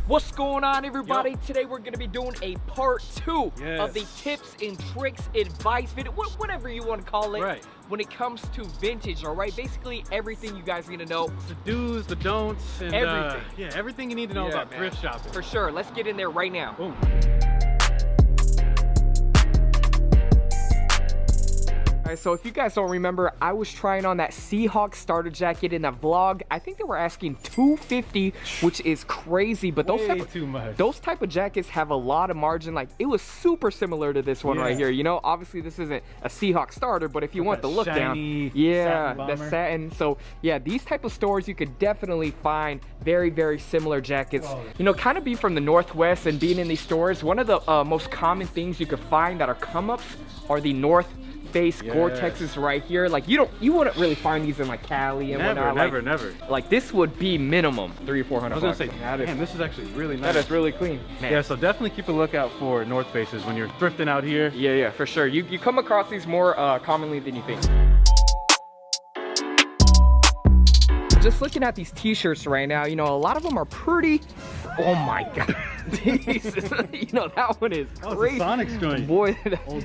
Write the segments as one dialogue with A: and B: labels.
A: What's going on, everybody? Today we're going to be doing a part 2 of the tips and tricks, advice video, whatever you want to call it, when it comes to vintage, all right? Basically everything you guys need to know.
B: The do's, the don'ts, and
A: everything.
B: Yeah, everything you need to know about thrift shopping.
A: For sure. Let's get in there right now.
B: Boom.
A: Alright, so if you guys don't remember, I was trying on that Seahawks starter jacket in that vlog. I think they were asking $250, which is crazy, but those type of jackets have a lot of margin. Like, it was super similar to this one right here. You know, obviously this isn't a Seahawks starter, but if you want the look down, the satin. So yeah, these type of stores you could definitely find very similar jackets. You know, kind of being from the Northwest and being in these stores, one of the most common things you could find that are come-ups are the North Face Gore-Texes right here. Like, you wouldn't really find these in like Cali and whatnot. Never. Like, this would be minimum $300 or $400.
B: I was gonna say, damn, this is actually really nice.
A: That is really clean. Man.
B: Yeah, so definitely keep a lookout for North Faces when you're thrifting out here.
A: Yeah, for sure. You come across these more commonly than you think. Just looking at these t-shirts right now, you know, a lot of them are pretty. Oh my god. You know, that one is crazy.
B: It's a Sonics joint.
A: Boy,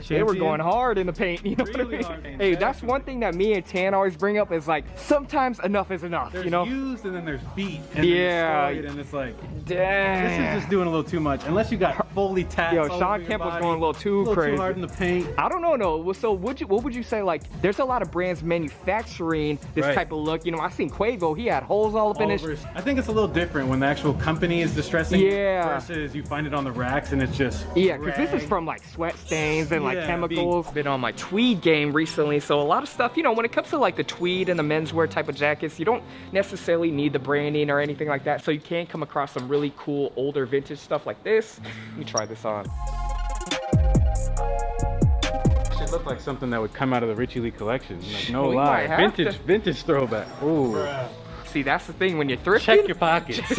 A: they were going hard in the paint. You know really what I mean? Hey, that's one thing that me and Tan always bring up is like, sometimes enough is enough.
B: There's
A: you know,
B: used and then there's beat. And then and it's like,
A: dang,
B: this is just doing a little too much. Unless you got fully tats.
A: Yo, Sean Kemp was going a little too crazy.
B: Too hard in the paint.
A: I don't know, no. So what would you say? Like, there's a lot of brands manufacturing this type of look. You know, I seen Quavo. He had holes all up in his.
B: I think it's a little different when the actual company is distressing. Versus you find it on the racks and it's just
A: because this is from like sweat stains and like chemicals. Been on my tweed game recently, so a lot of stuff, you know, when it comes to like the tweed and the menswear type of jackets, you don't necessarily need the branding or anything like that, so you can come across some really cool older vintage stuff like this. Let me try this on.
B: Should look like something that would come out of the Richie Le collection. Like, no lie, vintage throwback. Ooh.
A: See, that's the thing when you're thrifting.
B: Check your pockets.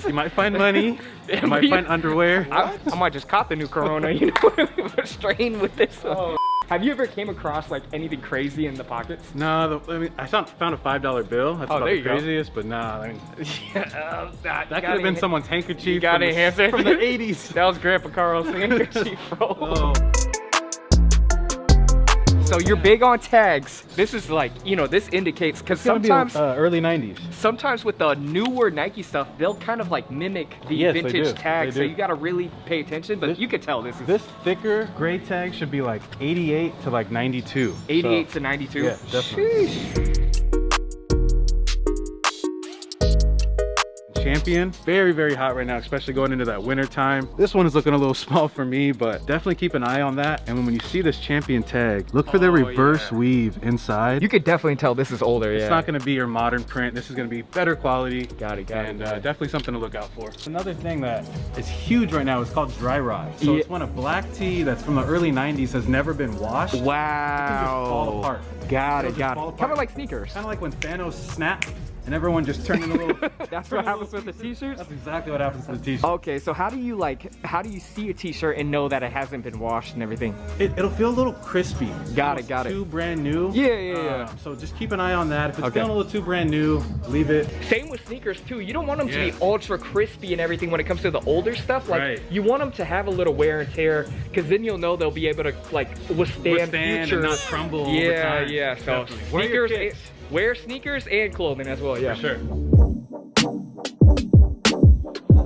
B: You might find money. You might find underwear.
A: I might just cop the new Corona, you know, strain with this. Have you ever came across like anything crazy in the pockets?
B: No, I mean, I found a $5 bill. That's about the craziest, but nah, I mean, that could have been someone's handkerchief.
A: You got it,
B: from the 80s.
A: That was Grandpa Carl's handkerchief, bro. So you're big on tags. This is like, you know, this indicates, because sometimes
B: early 90s.
A: Sometimes with the newer Nike stuff, they'll kind of like mimic the vintage tags. So you got to really pay attention, but you could tell this is.
B: This thicker gray tag should be like 88 to like 92.
A: 88 to 92?
B: Yeah, definitely.
A: Sheesh.
B: Champion, very hot right now, especially going into that winter time. This one is looking a little small for me, but definitely keep an eye on that. And when you see this Champion tag, look for the reverse weave inside.
A: You could definitely tell this is older.
B: It's not going to be your modern print. This is going to be better quality.
A: Got it.
B: Definitely something to look out for. Another thing that is huge right now is called dry rot. So it's when a black tee that's from the early 90s has never been washed.
A: Wow.
B: It can just fall apart.
A: Got it. Kind of like sneakers.
B: Kind of like when Thanos snapped and everyone just turned into a little.
A: That's what happens with the t-shirts?
B: That's exactly what happens to the t-shirt.
A: Okay, so how do you see a t-shirt and know that it hasn't been washed and everything?
B: It'll feel a little crispy.
A: Got it.
B: Too brand new.
A: Yeah.
B: So just keep an eye on that. If it's feeling a little too brand new, leave it.
A: Same with sneakers too. You don't want them to be ultra crispy and everything when it comes to the older stuff. Like you want them to have a little wear and tear, because then you'll know they'll be able to like withstand future.
B: And not crumble over time.
A: Yeah. So sneakers. Wear sneakers and clothing as well,
B: For sure.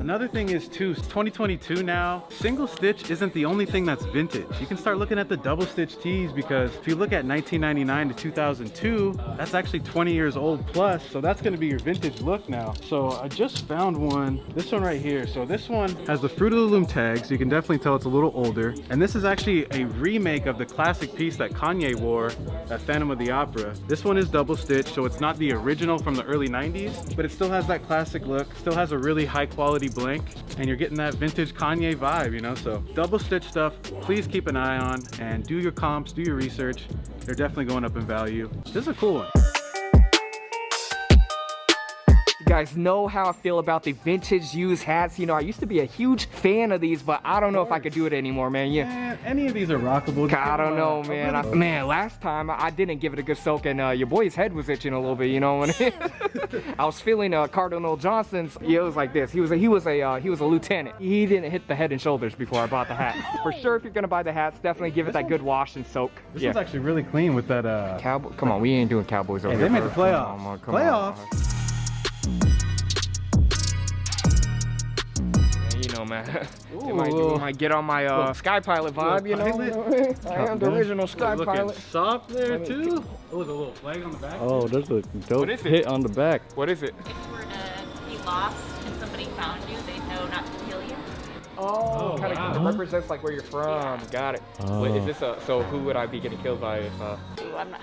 B: Another thing is too, 2022 now, single stitch isn't the only thing that's vintage. You can start looking at the double stitch tees, because if you look at 1999 to 2002, that's actually 20 years old plus. So that's gonna be your vintage look now. So I just found one, this one right here. So this one has the Fruit of the Loom tag, so you can definitely tell it's a little older. And this is actually a remake of the classic piece that Kanye wore at Phantom of the Opera. This one is double stitch, so it's not the original from the early 90s, but it still has that classic look, still has a really high quality blink, and you're getting that vintage Kanye vibe, you know? So double stitch stuff, please keep an eye on and do your comps, do your research. They're definitely going up in value. This is a cool one.
A: guys know how I feel about the vintage used hats. You know, I used to be a huge fan of these, but I don't know if I could do it anymore, man. Yeah.
B: Man, any of these are rockable.
A: I don't know, man. Man, last time I didn't give it a good soak, and your boy's head was itching a little bit. You know, when I was feeling Cardinal Johnson's. Yeah, it was like this. He was a lieutenant. He didn't hit the head and shoulders before I bought the hat. For sure, if you're gonna buy the hats, definitely give it that good wash and soak.
B: This one's actually really clean with that.
A: Cowboy. Come on, we ain't doing Cowboys over here.
B: They made the playoffs. Playoffs.
A: You know, man. It might get on my Sky Pilot vibe, you know? I am the original Sky Pilot.
B: Soft there, too. Oh, look, a little flag on the back.
C: Oh, there's a dope hit on the back.
A: What is it?
D: If you were to be lost and somebody found you, they know not to kill you.
A: Oh, kind of represents like where you're from. Got it. Wait, is this so who would I be getting killed by if
D: Ooh, I'm not.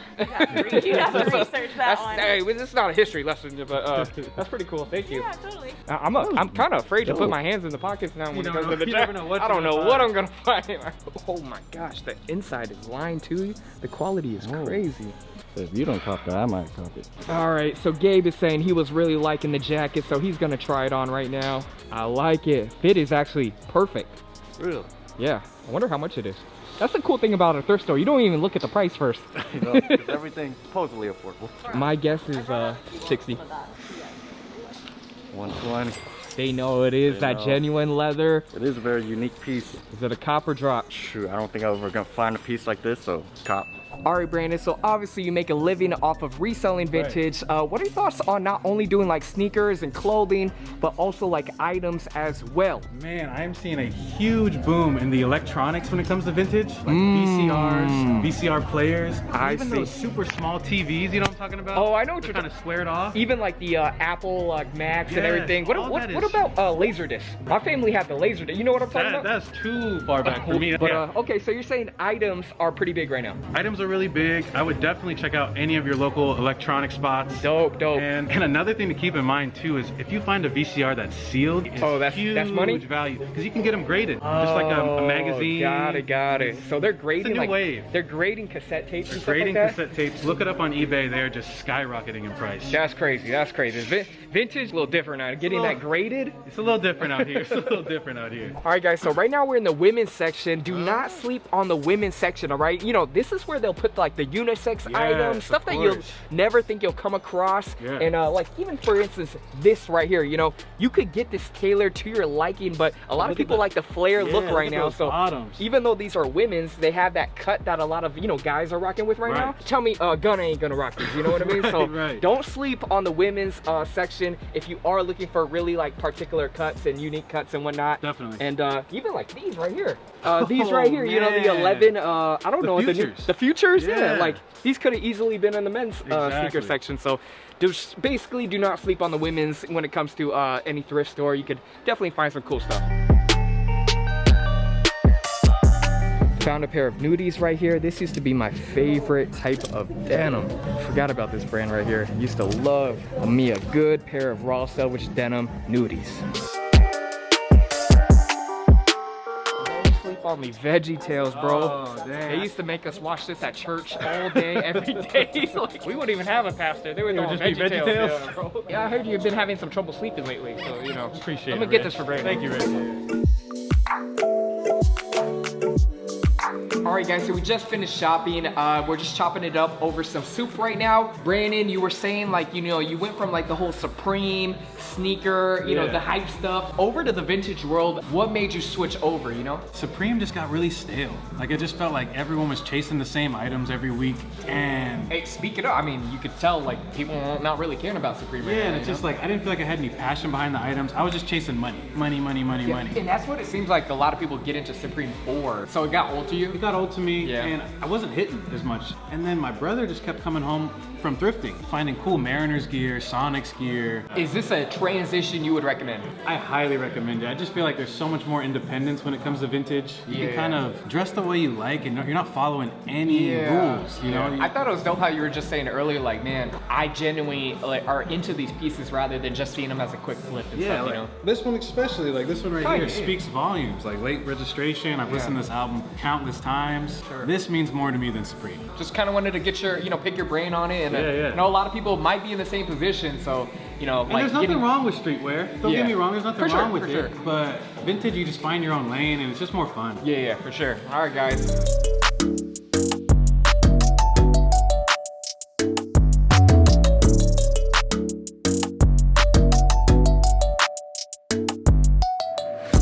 D: You'd have to research that one.
A: Hey, this is not a history lesson, but that's pretty cool. Thank you.
D: Yeah, totally.
A: I'm kind of afraid to put my hands in the pockets now when it comes to the jacket. I don't know what I'm gonna find. Oh my gosh, the inside is lined too. The quality is crazy.
C: If you don't cop that, I might cop it.
A: All right, so Gabe is saying he was really liking the jacket, so he's gonna try it on right now. I like it. Fit is actually perfect.
C: Really?
A: Yeah. I wonder how much it is. That's the cool thing about a thrift store. You don't even look at the price first.
C: You know, 'cause everything's supposedly affordable.
A: My guess is 60.
C: 120.
A: They know it is that genuine leather.
C: It is a very unique piece.
A: Is it a cop or drop?
C: Shoot, I don't think I'm ever gonna find a piece like this, so cop.
A: All right, Brandon, so obviously you make a living off of reselling vintage. What are your thoughts on not only doing like sneakers and clothing, but also like items as well?
B: Man, I'm seeing a huge boom in the electronics when it comes to vintage. Like VCRs, VCR players, even those super small TVs, you know what I'm talking about?
A: Oh, I know what you're
B: kind of squared off.
A: Even like the Apple like Macs and everything. What about Laserdisc? My family had the Laserdisc. You know what I'm talking about?
B: That's too far back for me.
A: But okay, so you're saying items are pretty big right now.
B: Items are really big. I would definitely check out any of your local electronic spots.
A: Dope.
B: And another thing to keep in mind too is if you find a VCR that's sealed, it's
A: that's money?
B: value because you can get them graded, just like a magazine.
A: Got it. So they're grading
B: it's a new wave.
A: They're grading cassette tapes and
B: grading
A: stuff like
B: cassette tapes. Look it up on eBay. They're just skyrocketing in price.
A: That's crazy. Vintage, a little different now. Getting that graded.
B: It's a little different out here.
A: All right, guys. So right now we're in the women's section. Do not sleep on the women's section. All right. You know, this is where they'll put like the unisex items, stuff that you'll never think you'll come across. And like even for instance, this right here, you know, you could get this tailored to your liking, but a lot of people like the flare look right now. So even though these are women's, they have that cut that a lot of, you know, guys are rocking with right now. Tell me Gunna ain't gonna rock these, you know what I mean? So don't sleep on the women's section if you are looking for really like particular cuts and unique cuts and whatnot.
B: Definitely.
A: And even like these right here. These right here, you know, the 11, I don't know. The futures? Yeah, like these could have easily been in the men's sneaker section. So just basically do not sleep on the women's when it comes to any thrift store. You could definitely find some cool stuff. Found a pair of nudies right here. This used to be my favorite type of denim. Forgot about this brand right here. Used to love me a good pair of raw selvage denim nudies. On me Veggie Tales, bro. They used to make us watch this at church all day, every day. Like, we wouldn't even have a pastor. They would just be Veggie Tales. Yeah, bro. Yeah, I heard you've been having some trouble sleeping lately, so you know.
B: Appreciate it.
A: I'm gonna get this for Brandon.
B: Thank you, Rich.
A: All right, guys, so we just finished shopping. We're just chopping it up over some soup right now. Brandon, you were saying like, you know, you went from like the whole Supreme sneaker, you know, the hype stuff, over to the vintage world. What made you switch over, you know?
B: Supreme just got really stale. Like, it just felt like everyone was chasing the same items every week. And
A: hey, speaking of, I mean, you could tell like people not really caring about Supreme right now.
B: And it's just like, I didn't feel like I had any passion behind the items. I was just chasing money. Money.
A: And that's what it seems like a lot of people get into Supreme for. So it got old to you?
B: It got old to me, and I wasn't hitting as much. And then my brother just kept coming home from thrifting, finding cool Mariners gear, Sonics gear.
A: Is this a transition you would recommend?
B: I highly recommend it. I just feel like there's so much more independence when it comes to vintage. You can kind of dress the way you like, and you're not following any rules, you know?
A: I thought it was dope how you were just saying earlier, like, man, I genuinely like, are into these pieces rather than just seeing them as a quick flip and stuff,
B: like,
A: you know?
B: This one especially, like this one right here, speaks volumes. Like late registration, I've listened to this album countless times. This means more to me than Supreme.
A: Just kind of wanted to get your, you know, pick your brain on it. And I know a lot of people might be in the same position, so you know,
B: and
A: like
B: there's nothing wrong with streetwear. Don't get me wrong, there's nothing wrong with it.
A: Sure.
B: But vintage, you just find your own lane and it's just more fun.
A: Yeah, for sure. All right, guys.